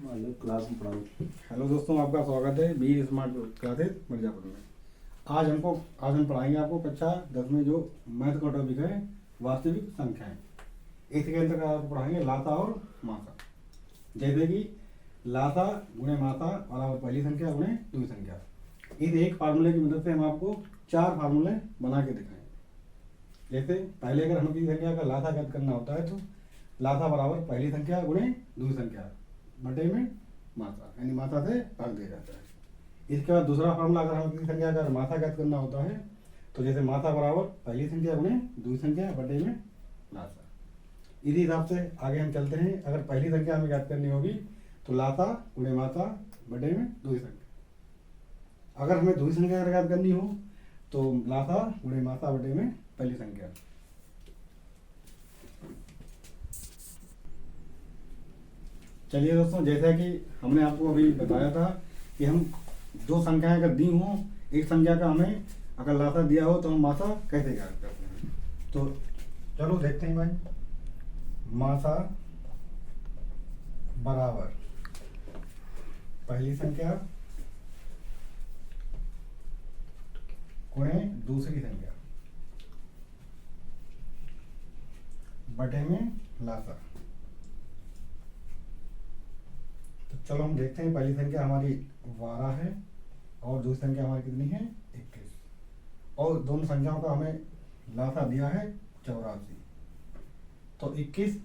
Class में पढ़ाऊँ। Hello दोस्तों, आपका स्वागत है बी स्मार्ट क्लासेस मिर्जापुर में। आज हम पढ़ाएंगे आपको कक्षा 10 में जो मैथ का टॉपिक है वास्तविक संख्याएं। इसके अंतर्गत आपको पढ़ाएंगे लासा और मासा। जैसे कि लासा गुणे मासा बराबर पहली संख्या गुणे दूसरी संख्या। इस एक फार्मूले की मदद से हम आपको 4 फार्मूले बना के दिखाएंगे। जैसे पहले अगर हमें किसी संख्या का लासा ज्ञात करना होता है तो लासा बराबर पहली संख्या गुणे दूसरी संख्या बटे में मासा, यानी मासा से भाग दिया जाता है। इसके बाद दूसरा फार्मूला, अगर हमें किसी संख्या का मासा ज्ञात करना होता है तो जैसे मासा बराबर पहली संख्या गुणे दूसरी संख्या बटे में लासा। इसी हिसाब से आगे हम चलते हैं। अगर पहली संख्या हमें ज्ञात करनी होगी तो लासा गुणे मासा बटे में दूसरी संख्या। अगर हमें दूसरी संख्या ज्ञात करनी हो तो लासा गुणे मासा बटे में पहली संख्या। चलिए दोस्तों, जैसा कि हमने आपको अभी बताया था कि हम दो संख्याएं अगर दी हों, एक संख्या का हमें अगर लासा दिया हो तो हम मासा कैसे ज्ञात करते हैं। तो चलो देखते हैं भाई। मासा बराबर पहली संख्या गुणे दूसरी संख्या बटे में लासा। तो चलो हम देखते हैं। पहली संख्या हमारी 12 है और दूसरी संख्या हमारी कितनी है 21, और दोनों संख्याओं का हमें लासा दिया है 84। तो 21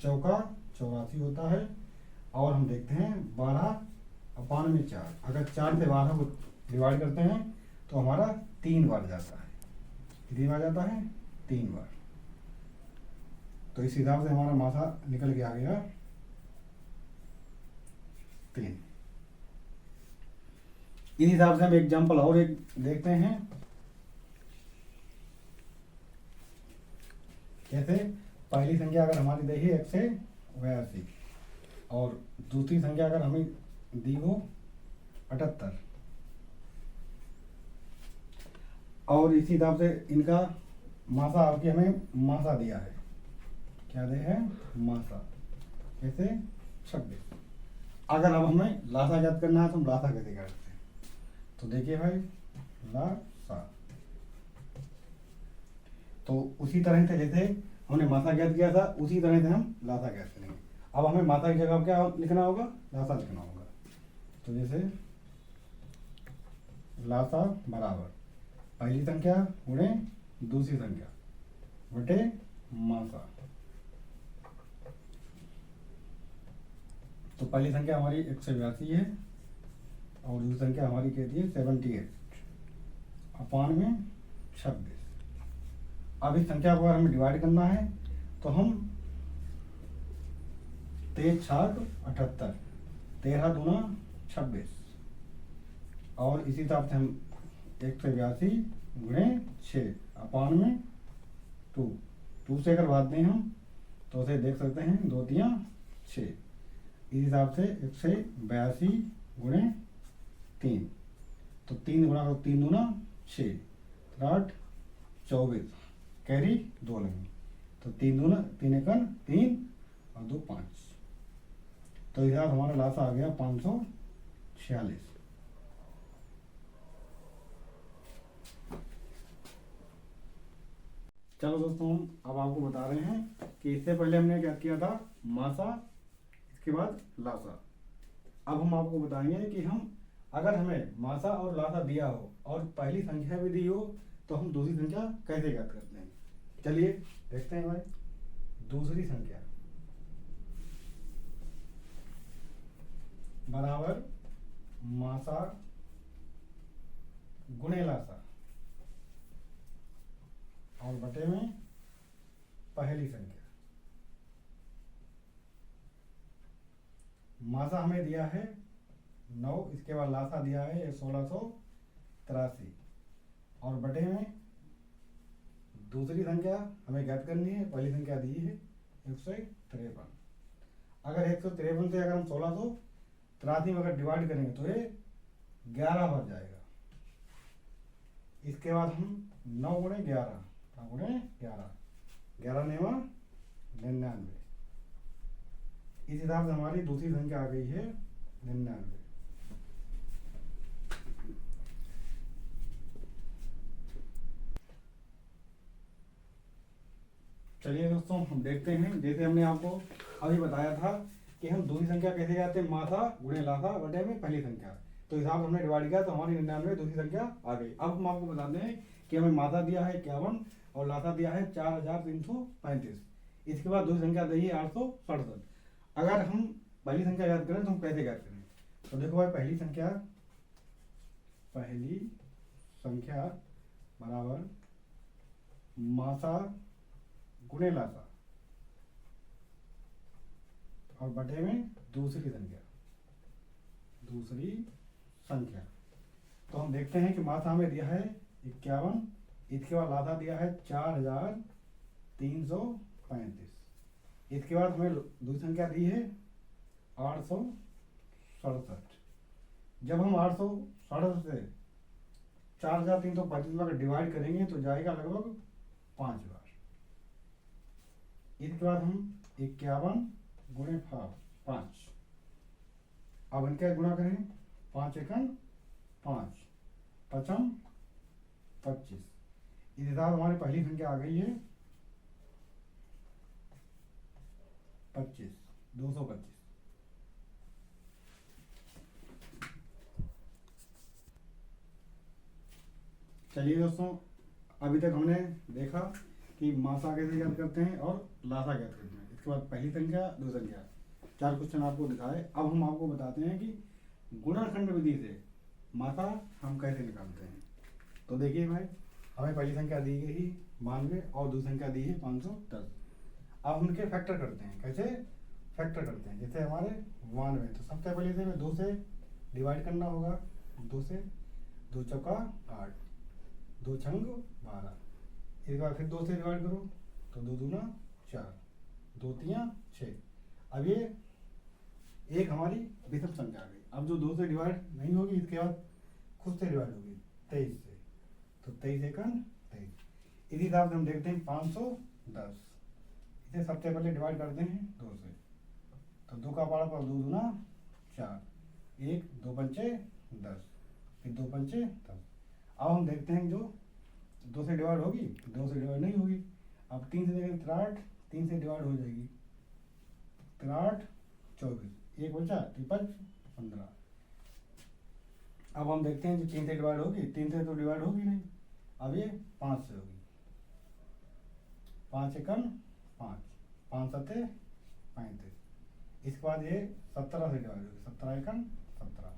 चौका 84 होता है। और हम देखते हैं 12/4। अगर 4 से 12 को डिवाइड करते हैं तो हमारा 3 बार जाता है। कितनी बार जाता है? 3 बार। तो इस हिसाब से हमारा मासा निकल के आ गया 3। इस हिसाब से हम एग्जाम्पल और एक देखते हैं। जैसे पहली संख्या अगर हमारी देखिए 182 और दूसरी संख्या अगर हमें दी हो 78, और इसी हिसाब से इनका मासा आपके हमें मासा दिया है। क्या दे है? मासा। जैसे 26। अगर अब हमें लासा ज्ञात करना है तो हम लासा कैसे करते हैं? तो देखिए भाई, लासा तो उसी तरह से जैसे हमने मासा ज्ञात किया था उसी तरह से हम लासा ज्ञात करेंगे। अब हमें मासा की जगह क्या लिखना होगा? लासा लिखना होगा। तो जैसे लासा बराबर पहली संख्या गुणे दूसरी संख्या बटे मासा। तो पहली संख्या हमारी 182 है और दूसरी संख्या हमारी कहती है 78/26। अब इस संख्या को अगर हमें डिवाइड करना है तो हम 13×7 = 78, 13 दूना 26, और इसी हिसाब से हम 182 गुणे 6/2। 2 से अगर भाग दें हम तो उसे देख सकते हैं 2 तिया 6। इस हिसाब से 182 गुणे 3, तो 3 गुणा 3 दूना 6, 8 24, कैरी 2 लगी। तो 3 दूना 3 एकन 3 और 2 5। तो इस हमारा लासा आ गया 546। चलो दोस्तों, अब आपको बता रहे हैं कि इससे पहले हमने क्या किया था? मासा, इसके बाद लासा। अब हम आपको बताएंगे कि हम अगर हमें मासा और लासा दिया हो और पहली संख्या भी दी हो तो हम दूसरी संख्या कैसे ज्ञात करते हैं। चलिए देखते हैं भाई। दूसरी संख्या बराबर मासा गुणे लासा और बटे में पहली संख्या। मासा हमें दिया है 9, इसके बाद लासा दिया है 1683 और बटे में दूसरी संख्या हमें ज्ञात करनी है। पहली संख्या दी है 153। अगर 153 से अगर हम 1683 में अगर डिवाइड करेंगे तो ये 11 बन जाएगा। इसके बाद हम 9 गुणे 11 गुणे 11, 11 9 99। इस हिसाब से हमारी दूसरी संख्या आ गई है 99। चलिए दोस्तों हम देखते हैं, जैसे हमने आपको अभी बताया था कि हम दूसरी संख्या कैसे जाते हैं, मासा गुणे लासा बटे में पहली संख्या। तो हिसाब हमने डिवाइड किया तो हमारी 99 दूसरी संख्या आ गई। अब हम आपको बताते हैं कि हमें मासा दिया है 51 और लासा दिया है 4335। इसके बाद दूसरी संख्या दी है 867। अगर हम पहली संख्या याद करें तो हम कैसे याद करें? तो देखो भाई, पहली संख्या बराबर मासा गुणे लासा और बटे में दूसरी संख्या। तो हम देखते हैं कि मासा हमें दिया है 51, इसके बाद लासा दिया है 4335। इसके बाद हमें दूसरी संख्या दी है 867। जब हम 867 से 4335 में डिवाइड करेंगे तो जाएगा लगभग 5 बार। इसके बाद हम 51 गुणे 5, अब इनका गुणा करें, 5 एकम 5, 5 25। इस हिसाब हमारी पहली संख्या आ गई है 225। चलिए दोस्तों, अभी तक हमने देखा कि मासा कैसे याद करते हैं और लासा याद करते हैं। इसके बाद पहली संख्या दूसरी संख्या 4 क्वेश्चन आपको दिखाए। अब हम आपको बताते हैं कि गुणनखंड विधि से मासा हम कैसे निकालते हैं। तो देखिए भाई, हमें पहली संख्या दी गई ही 92 और दूसरी संख्या दी है 510। अब हम इनके फैक्टर करते हैं। कैसे फैक्टर करते हैं? जैसे हमारे 92, तो सबसे पहले से हमें 2 से डिवाइड करना होगा। 2 से 2 चौका 8, 2 छंग 12। इसके बाद फिर 2 से डिवाइड करो तो 2 दूना 4, 2 तियाँ 6। अब ये एक हमारी विषम संख्या आ गई। अब जो 2 से डिवाइड नहीं होगी, इसके बाद खुद से डिवाइड होगी 23 से, तो 23 एकम 23। इसी हिसाब से हम देखते हैं 510। इसे सबसे पहले डिवाइड करते हैं 2 से, तो 2 का पारा पर 2 दूना 4, 1 2 पंचे 10, फिर 2 पंचे 10। अब हम देखते हैं जो 2 से डिवाइड होगी, 2 से डिवाइड नहीं होगी। अब 3 से देखें 63, 3 से डिवाइड हो जाएगी 63 24, 1 बचा 53 15। अब हम देखते हैं जो 3 से डिवाइड होगी, 3 से तो डिवाइड होगी नहीं। अब ये 5 से होगी, 5 एकम 5, 5 सत्ते 35। इसके बाद ये 17 से डिवाइड होगी, 17 एकम 17।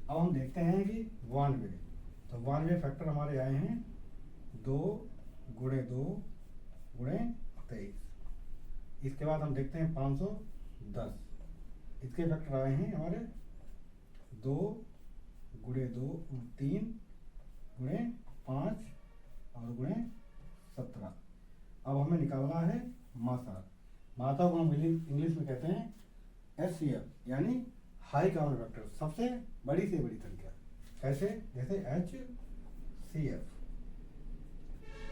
अब हम देखते हैं कि 92, तो 92 फैक्टर हमारे आए हैं 2 गुणे 2 गुणे 23। इसके बाद हम देखते हैं 510, इसके फैक्टर आए हैं हमारे 2 गुणे 2 3 गुणे 5 और गुणे 17। अब हमें निकालना है मासा। मासा को हम इंग्लिश में कहते हैं HCF, यानी हाई कॉमन फैक्टर, सबसे बड़ी से बड़ी संख्या। कैसे? जैसे HCF।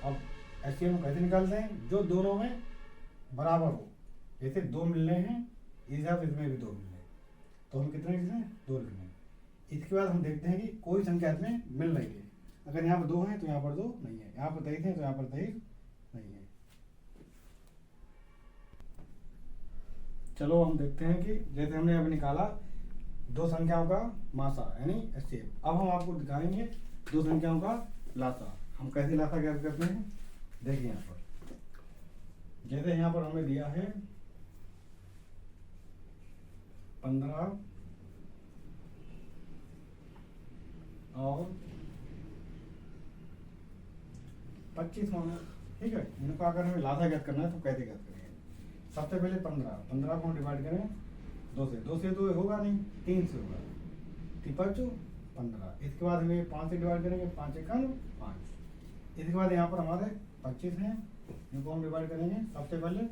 अब HCF हम कैसे निकालते हैं? जो दोनों में बराबर हो। जैसे 2 मिलने हैं, इस हिसाब से इसमें भी 2 मिलने हैं, तो हम कितने इसमें 2 मिलने हैं। इसके बाद हम देखते हैं कि कोई संख्या इसमें मिल रही है। अगर यहाँ पर 2 है तो यहाँ पर 2 नहीं है, यहाँ पर 23 है तो यहाँ पर 23 नहीं है। चलो हम देखते हैं कि जैसे हमने अभी निकाला 2 संख्याओं का मासा यानी HCF। अब हम आपको दिखाएंगे 2 संख्याओं का लासा। हम कैसे लासा ज्ञात करते हैं? देखिए यहाँ पर, जैसे यहाँ पर हमें दिया है 15 और 25 होना, ठीक है। इनको अगर हमें लासा ज्ञात करना है तो कैसे ज्ञात करेंगे? सबसे पहले 15 को डिवाइड करें 2 से, 2 से तो होगा नहीं, 3 से होगा, 3 15। इसके बाद हमें 5 से डिवाइड करेंगे, 5 एकम 5। इसके बाद यहाँ पर हमारे 25 हैं, इनको हम डिवाइड करेंगे। सबसे पहले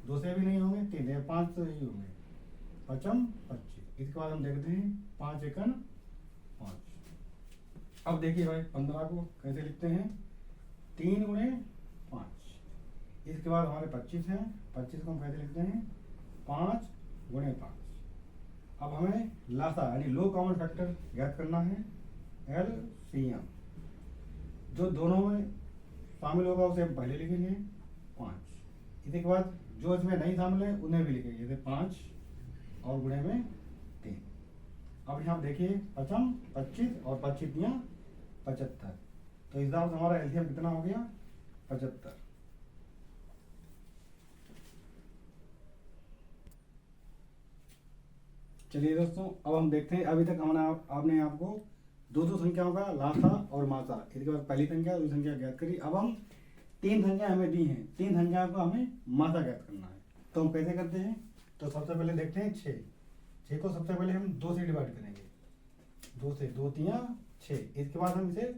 2 से भी नहीं होंगे, 3 से 5 से ही होंगे, 5 25। इसके बाद हम देखते हैं 5 एकम 5। अब देखिए भाई, 15 को कैसे लिखते हैं? 3 गुणे 5। इसके बाद हमारे 25 हैं, 25 को हम कैसे लिखते हैं? 5 गुणे 5। अब हमें लासा यानी लो कॉमन फैक्टर ज्ञात करना है, LCM। जो दोनों में शामिल होगा उसे हम पहले लिखेंगे 5। इसके बाद जो इसमें नहीं शामिल है उन्हें भी लिखेंगे, जैसे 5 और गुणे में 3। अब यहाँ देखिए 55, 25 और 25 दिया 75। तो इस हिसाब से हमारा एलसीएम कितना हो गया, 75। चलिए दोस्तों, अब हम देखते हैं। अभी तक आपने आपको दो संख्याओं का लासा और मासा, इसके बाद पहली संख्या दूसरी संख्या ज्ञात करी। अब हम 3 संख्या हमें दी हैं, 3 संख्याओं का हमें मासा ज्ञात करना है। तो हम कैसे करते हैं, तो सबसे पहले देखते हैं 6 को सबसे पहले हम 2 से डिवाइड करेंगे, 2 से, 2 3 6। इसके बाद हम इसे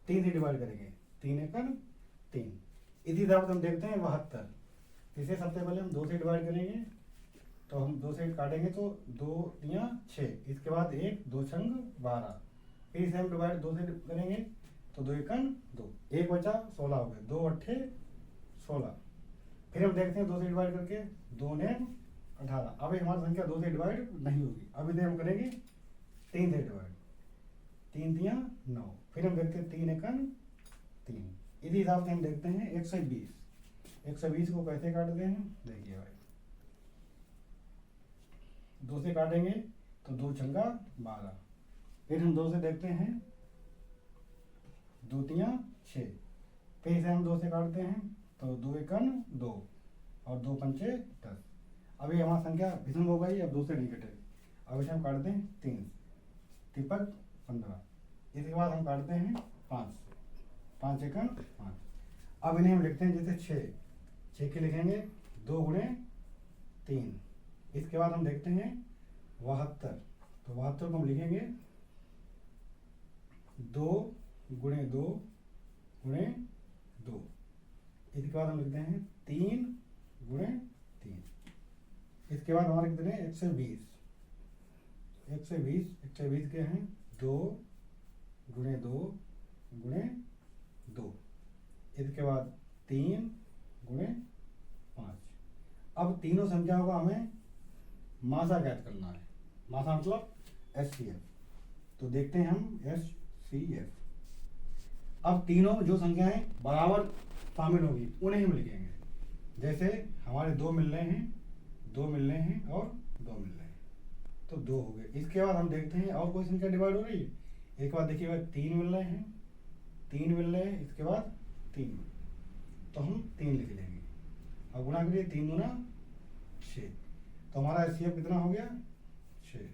3 से डिवाइड करेंगे, 3 एकड़ 3। इसी हिसाब से हम देखते हैं 72। इसे सबसे पहले हम 2 से डिवाइड करेंगे, तो हम 2 से काटेंगे तो 2 3 6। इसके बाद 1 2 छंग 12। फिर इसे हम डिवाइड 2 से करेंगे तो 2 एकड़ 2, 1 बचा 16 हो गए, 2 अट्ठे 16। फिर हम देखते हैं 2 से डिवाइड करके, 2 ने 18। अब हमारी संख्या 2 से डिवाइड नहीं होगी। अब इसे हम करेंगे 3 से डिवाइड, 3 3 9। फिर हम देखते हैं 3 एकड़ 3। इसी हिसाब से हम देखते हैं 120। 120 को कैसे काटते हैं, देखिए भाई, 2 से काटेंगे तो 2 छंगा 12। फिर हम 2 से देखते हैं, 2 3 6। फिर इसे हम 2 से काटते हैं तो 2 एकड़ 2 और 2 पंचे 10। अभी हमारी संख्या विषम हो गई, अब 2 से नहीं कटेगी। अब इसे हम काटते हैं 3 तिपक 15। इसके बाद हम काटते हैं 5 5 एकड़ 5। अब इन्हें हम लिखते हैं जैसे 6 के लिखेंगे 2 गुणे 3। इसके बाद हम देखते हैं 72। तो 72 को हम लिखेंगे 2 गुणे 2 गुणे 2। इसके बाद हम लिखते हैं 3 गुणे 3। इसके बाद हमारे कितने 120। 120 के हैं 2 गुणे 2 गुणे 2। इसके बाद 3 गुणे 5। अब तीनों संख्याओं का हमें मासा ज्ञात करना है। मासा मतलब HCF। तो देखते हैं हम HCF। अब तीनों जो संख्याएं बराबर शामिल होगी उन्हें हम लिखेंगे। जैसे हमारे 2 मिल रहे हैं, 2 मिल रहे हैं और 2 मिल रहे हैं, तो 2 हो गए। इसके बाद हम देखते हैं और कोई संख्या डिवाइड हो रही है। एक बार देखिएगा 3 मिल रहे हैं, 3 मिल रहे हैं, इसके बाद 3, तो हम 3 लिख लेंगे। अब गुणा करिए, 3 दूना 6। तो हमारा HCF कितना हो गया, 6।